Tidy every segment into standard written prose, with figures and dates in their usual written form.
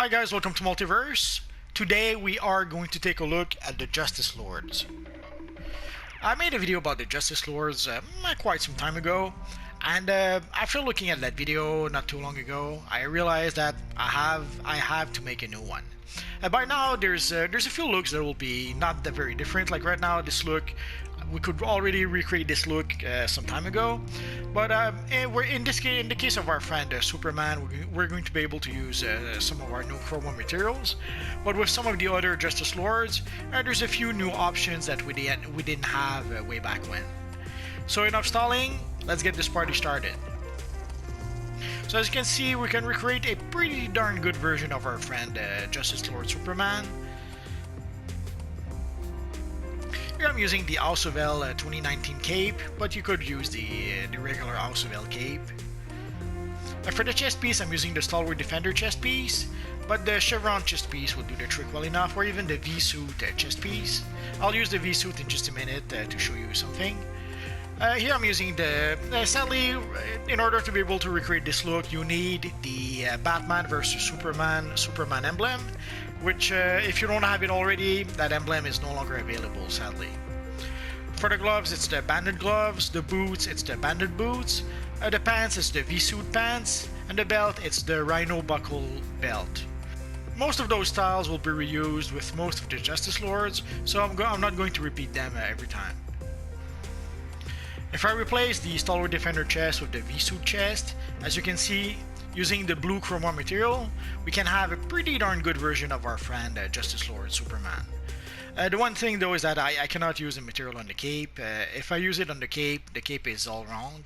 Hi guys, welcome to Multiverse. Today we are going to take a look at the Justice Lords. I made a video about the Justice Lords quite some time ago, and after looking at that video not too long ago, I realized that I have to make a new one. By now there's a few looks that will be not that very different. Like right now, this look, we could already recreate this look some time ago, but in the case of our friend Superman, we're going to be able to use some of our new chroma materials. But with some of the other Justice Lords, there's a few new options that we didn't have way back when. So enough stalling, let's get this party started. So as you can see, we can recreate a pretty darn good version of our friend Justice Lord Superman. Here I'm using the House of L 2019 cape, but you could use the regular House of L cape. For the chest piece, I'm using the Stalwart Defender chest piece, but the Chevron chest piece will do the trick well enough, or even the V-suit chest piece. I'll use the V-suit in just a minute to show you something. Here I'm using sadly, in order to be able to recreate this look, you need the Batman vs Superman emblem, which if you don't have it already, that emblem is no longer available, sadly. For the gloves, it's the banded gloves. The boots, it's the banded boots. The pants, it's the V-suit pants. And the belt, it's the Rhino buckle belt. Most of those styles will be reused with most of the Justice Lords, so I'm not going to repeat them every time. If I replace the Stalwart Defender chest with the V-suit chest, as you can see, using the blue chroma material, we can have a pretty darn good version of our friend Justice Lord Superman. The one thing though is that I cannot use the material on the cape. If I use it on the cape is all wrong.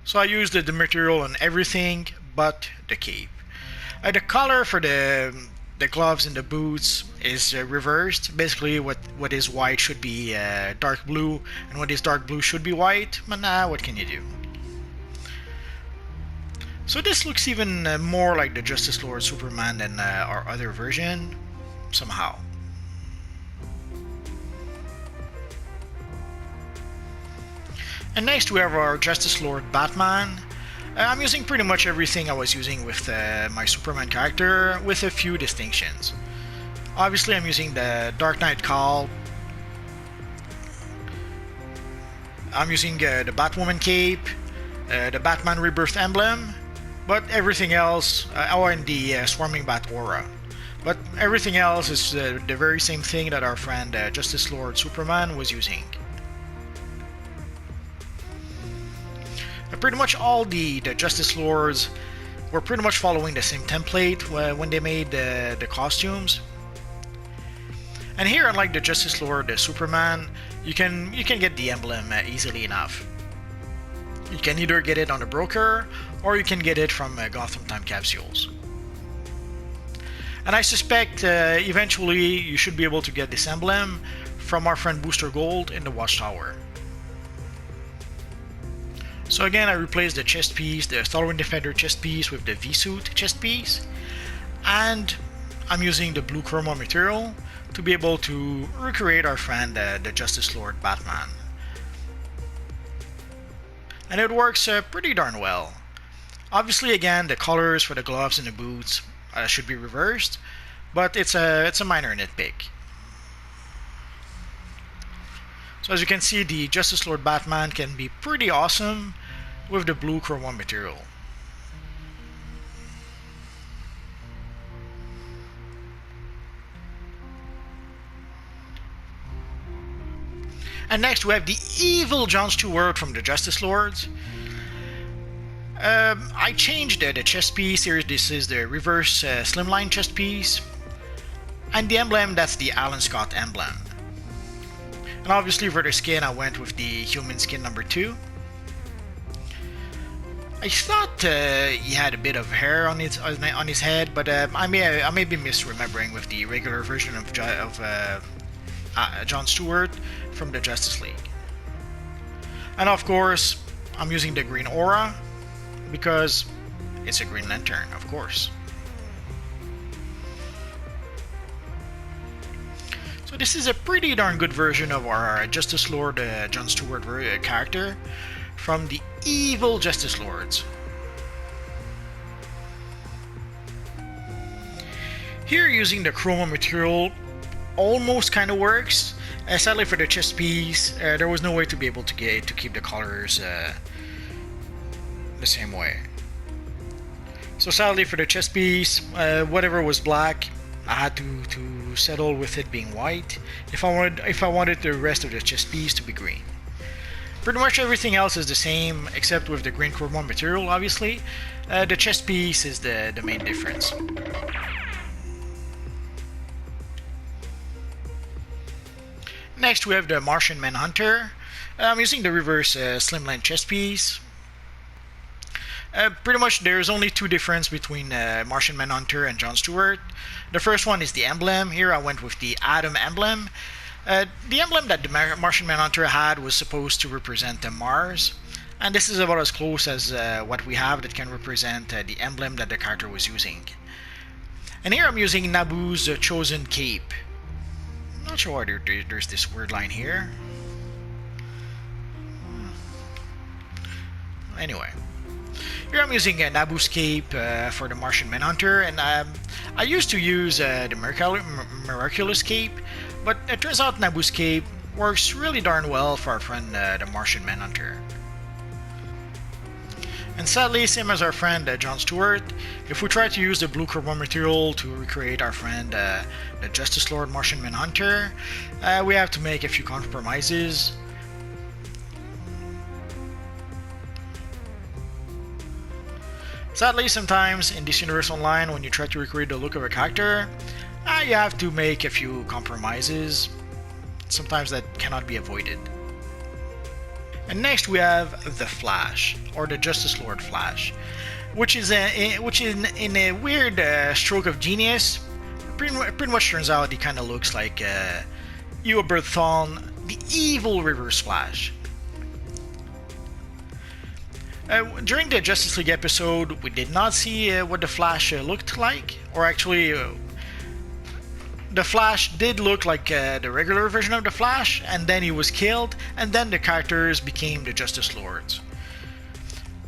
So I used the material on everything but the cape. The color for the gloves and the boots is reversed. Basically what is white should be dark blue, and what is dark blue should be white, but what can you do? So this looks even more like the Justice Lord Superman than our other version, somehow. And next we have our Justice Lord Batman. I'm using pretty much everything I was using with my Superman character, with a few distinctions. Obviously I'm using the Dark Knight cowl. I'm using the Batwoman cape, the Batman Rebirth emblem, but everything else, and the Swarming Bat aura. But everything else is the very same thing that our friend Justice Lord Superman was using. Pretty much all the Justice Lords were pretty much following the same template when they made the costumes. And here, unlike the Justice Lord Superman, you can get the emblem easily enough. You can either get it on a broker, or you can get it from Gotham Time capsules. And I suspect eventually you should be able to get this emblem from our friend Booster Gold in the Watchtower. So again, I replaced the chest piece, the Stalwart Defender chest piece, with the V-suit chest piece, and I'm using the blue chroma material to be able to recreate our friend the Justice Lord Batman. And it works pretty darn well. Obviously, again, the colors for the gloves and the boots should be reversed, but it's a minor nitpick. So as you can see, the Justice Lord Batman can be pretty awesome with the blue chroma material. And next we have the evil Jon Stewart from the Justice Lords. I changed the chest piece. Here, this is the reverse slimline chest piece. And the emblem, that's the Alan Scott emblem. And obviously for the skin, I went with the human skin number 2. I thought he had a bit of hair on his head, but I may be misremembering with the regular version of Jon Stewart from the Justice League. And of course, I'm using the green aura because it's a Green Lantern, of course. So this is a pretty darn good version of our Justice Lord Jon Stewart character from the evil Justice Lords. Here using the chroma material almost kind of works. Sadly for the chest piece, there was no way to be able to keep the colors the same way. So sadly for the chest piece, whatever was black, I had to settle with it being white if I wanted the rest of the chest piece to be green. Pretty much everything else is the same except with the green chroma material, obviously. The chest piece is the main difference. Next we have the Martian Manhunter. I'm using the reverse slimline chest piece. Pretty much there's only two differences between Martian Manhunter and Jon Stewart. The first one is the emblem. Here I went with the Atom emblem. The emblem that the Martian Manhunter had was supposed to represent Mars, and this is about as close as what we have that can represent the emblem that the character was using. And here I'm using Naboo's chosen cape. I'm not sure why there's this weird line here. Anyway, here I'm using Naboo's cape for the Martian Manhunter, and I used to use the Miraculous cape, but it turns out Naboo's cape works really darn well for our friend the Martian Manhunter. And sadly, same as our friend Jon Stewart, if we try to use the blue chroma material to recreate our friend the Justice Lord Martian Manhunter, we have to make a few compromises. Sadly, sometimes in DC Universe Online, when you try to recreate the look of a character, you have to make a few compromises. Sometimes that cannot be avoided. And next we have the Flash, or the Justice Lord Flash, which is in a weird stroke of genius. Pretty much turns out he kind of looks like Eobard Thawne, the evil Reverse Flash. During the Justice League episode, we did not see what the Flash looked like, or actually, the Flash did look like the regular version of the Flash, and then he was killed, and then the characters became the Justice Lords.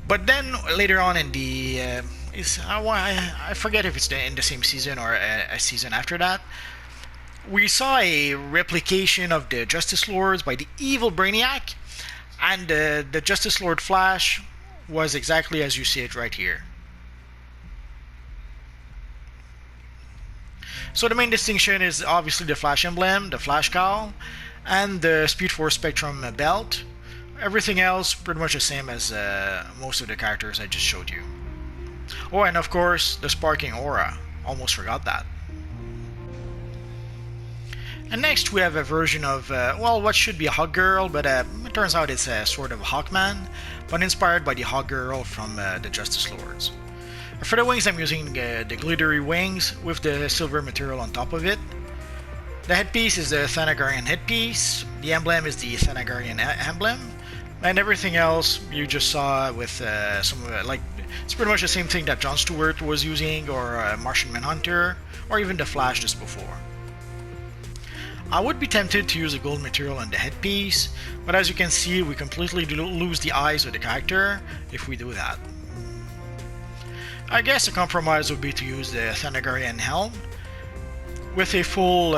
But then later on in the, I forget if it's in the same season or a season after that, we saw a replication of the Justice Lords by the evil Brainiac, and the Justice Lord Flash was exactly as you see it right here. So the main distinction is obviously the Flash emblem, the Flash cowl, and the Speed Force Spectrum belt. Everything else pretty much the same as most of the characters I just showed you. Oh, and of course the sparking aura. Almost forgot that. And next we have a version of, well, what should be a Hawk Girl, but it turns out it's a sort of a Hawkman, but inspired by the Hawk Girl from the Justice Lords. For the wings, I'm using the glittery wings with the silver material on top of it. The headpiece is the Thanagarian headpiece, the emblem is the Thanagarian emblem, and everything else you just saw with some of it, like, it's pretty much the same thing that Jon Stewart was using, or Martian Manhunter, or even the Flash just before. I would be tempted to use the gold material on the headpiece, but as you can see, we completely lose the eyes of the character if we do that. I guess a compromise would be to use the Thanagarian helm with a full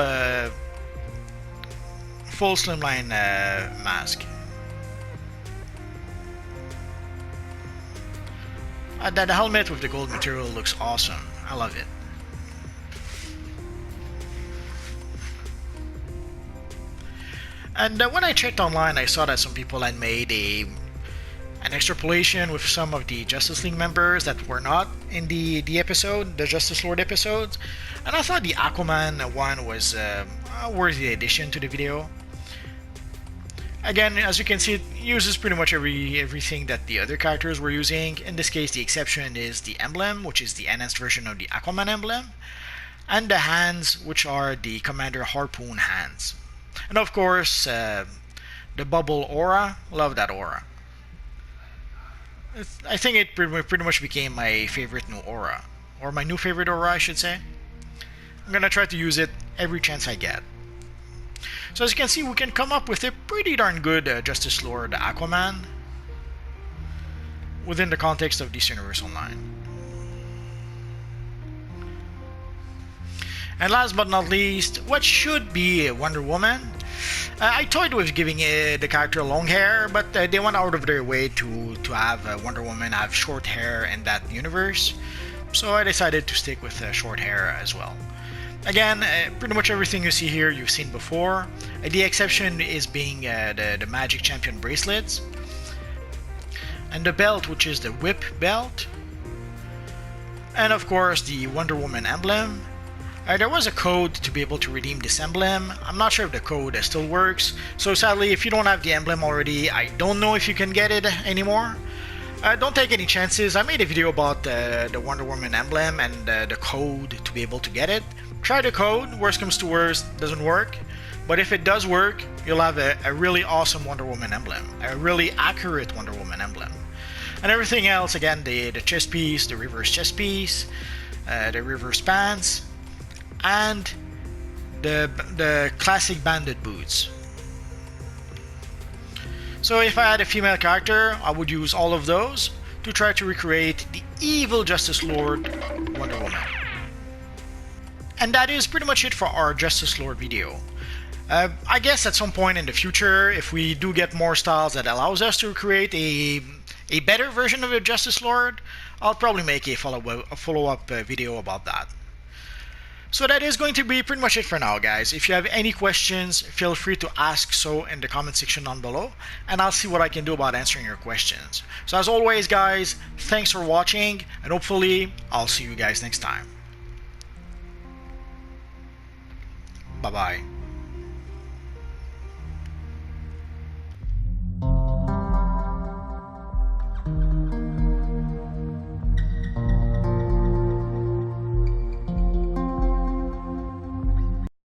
slimline mask. That helmet with the gold material looks awesome. I love it. And when I checked online, I saw that some people had made an extrapolation with some of the Justice League members that were not in the episode, the Justice Lord episodes, and I thought the Aquaman one was a worthy addition to the video. Again, as you can see, it uses pretty much everything that the other characters were using. In this case, the exception is the emblem, which is the enhanced version of the Aquaman emblem, and the hands, which are the Commander Harpoon hands. And of course, the bubble aura. Love that aura. I think it pretty much became my favorite new aura. Or my new favorite aura, I should say. I'm gonna try to use it every chance I get. So as you can see, we can come up with a pretty darn good Justice Lord Aquaman. within the context of DC Universe Online. And last but not least, what should be Wonder Woman? I toyed with giving the character long hair, but they went out of their way to have Wonder Woman have short hair in that universe, so I decided to stick with short hair as well. Again, pretty much everything you see here you've seen before. The exception is being the Magic Champion bracelets, and the belt, which is the whip belt, and of course the Wonder Woman emblem. There was a code to be able to redeem this emblem. I'm not sure if the code still works, so sadly if you don't have the emblem already, I don't know if you can get it anymore. Don't take any chances. I made a video about the Wonder Woman emblem and the code to be able to get it. Try the code, worst comes to worst, doesn't work. But if it does work, you'll have a really awesome Wonder Woman emblem, a really accurate Wonder Woman emblem. And everything else, again, the chest piece, the reverse chest piece, the reverse pants, and the classic bandit boots. So if I had a female character, I would use all of those to try to recreate the evil Justice Lord Wonder Woman. And that is pretty much it for our Justice Lord video. I guess at some point in the future, if we do get more styles that allows us to create a better version of a Justice Lord, I'll probably make a follow-up video about that. So that is going to be pretty much it for now, guys. If you have any questions, feel free to ask so in the comment section down below, and I'll see what I can do about answering your questions. So as always, guys, thanks for watching, and hopefully I'll see you guys next time. Bye-bye.